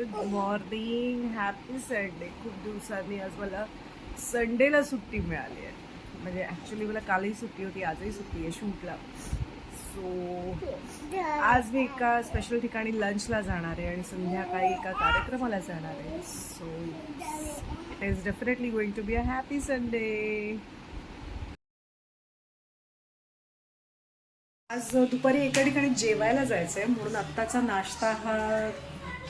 Good morning, happy Sunday. खूप दिवसांनी आज मला संडेला सुट्टी मिळाली आहे. म्हणजे ॲक्च्युली मला कालही सुट्टी होती, आजही सुट्टी आहे शूटला. सो आज मी एका स्पेशल ठिकाणी लंचला जाणार आहे आणि संध्याकाळी एका कार्यक्रमाला जाणार आहे. So it is definitely going to be a happy Sunday. आज दुपारी एका ठिकाणी जेवायला जायचं आहे, म्हणून आत्ताचा नाश्ता हा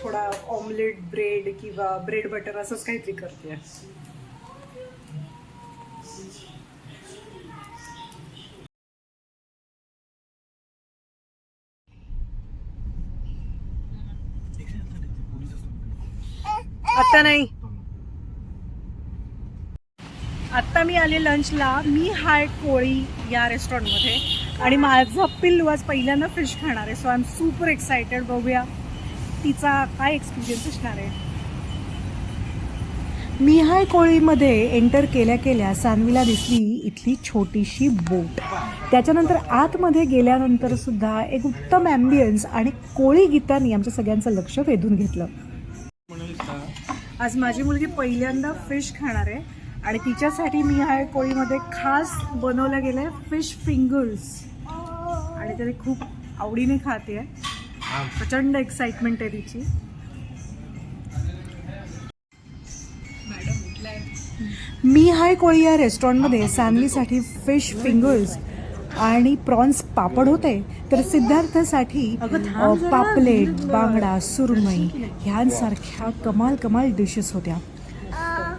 थोडा ऑमलेट ब्रेड किंवा ब्रेड बटर असंच काहीतरी करते. आता नाही, आत्ता मी आले लंचला. मी हाय कोळी या रेस्टॉरंटमध्ये आणि माझं पिल्लू आज पहिल्यांदा फिश खाणार आहे. So I am super excited. बघूया तिचा काय एक्सपिरियन्स असणार आहे. मी हाय कोळीमध्ये एंटर केल्या केल्या सान्वीला दिसली इथली छोटीशी बोट. त्याच्यानंतर आतमध्ये गेल्यानंतर सुद्धा एक उत्तम ॲम्बियन्स आणि कोळी गीतांनी आमच्या सगळ्यांचं लक्ष वेधून घेतलं. आज माझी मुलगी पहिल्यांदा फिश खाणार आहे आणि तिच्यासाठी मी हाय कोळीमध्ये खास बनवलं गेलं आहे फिश फिंगर्स आणि त्याने खूप आवडीने खाते आहे. प्रचंड एक्साइटमेंट आहे तिची. मी हाय कोळी या रेस्टॉरंटमध्ये सान्वीसाठी फिश फिंगर्स आणि प्रॉन्स पापड होते, तर सिद्धार्थसाठी पापलेट, बांगडा, सुरमई ह्यांसारख्या कमाल कमाल डिशेस होत्या.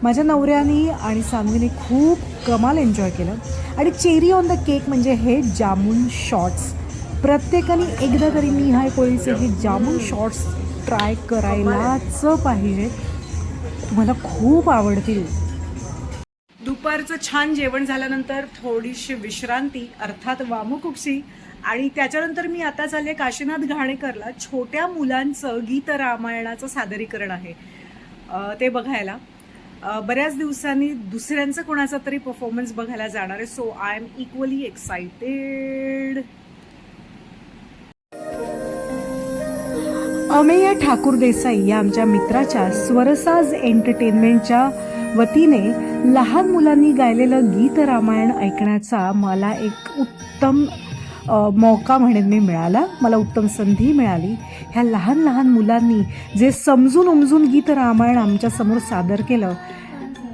माझ्या नवऱ्याने आणि सान्वीने खूप कमाल एन्जॉय केलं. आणि चेरी ऑन द केक म्हणजे हे जामून शॉर्ट्स. प्रत्येकाने एकदा तरी मी हाय कोळीचे हे जामून शॉर्ट्स ट्राय करायलाच पाहिजे. तुम्हाला खूप आवडतील. दुपारचं छान जेवण झाल्यानंतर थोडीशी विश्रांती अर्थात वामकुक्षी आणि त्याच्यानंतर मी आता चालले काशीनाथ घाणेकरला. छोट्या मुलांचं गीत रामायणाचं सादरीकरण आहे ते बघायला. बऱ्याच दिवसांनी दुसऱ्यांचं कोणाचा तरी परफॉर्मन्स बघायला जाणार आहे. So I am equally excited. Amey Thakur Desai या आमच्या मित्राच्या स्वरसाज एंटरटेनमेंटच्या वतीने लहान मुलांनी गायलेलं गीत रामायण ऐकण्याचा मला एक उत्तम मौका म्हणेन मी मिळाला. मला उत्तम संधी मिळाली. ह्या लहान लहान मुलांनी जे समजून उमजून गीत रामायण आमच्यासमोर सादर केलं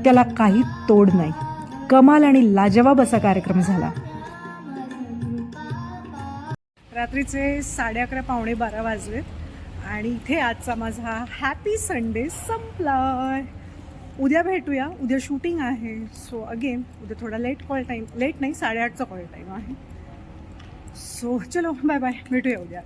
त्याला काही तोड नाही. कमाल आणि लाजवाब असा कार्यक्रम झाला. रात्रीचे 11:30 पावणे 12 वाजलेत आणि इथे आजचा माझा हॅपी संडे संपलाय. उद्या भेटूया. उद्या शूटिंग आहे. सो अगेन उद्या थोडा लेट कॉल टाईम, लेट नाही 8:30चा कॉल टाईम आहे. सो चलो बाय बाय, भेटूया उद्या.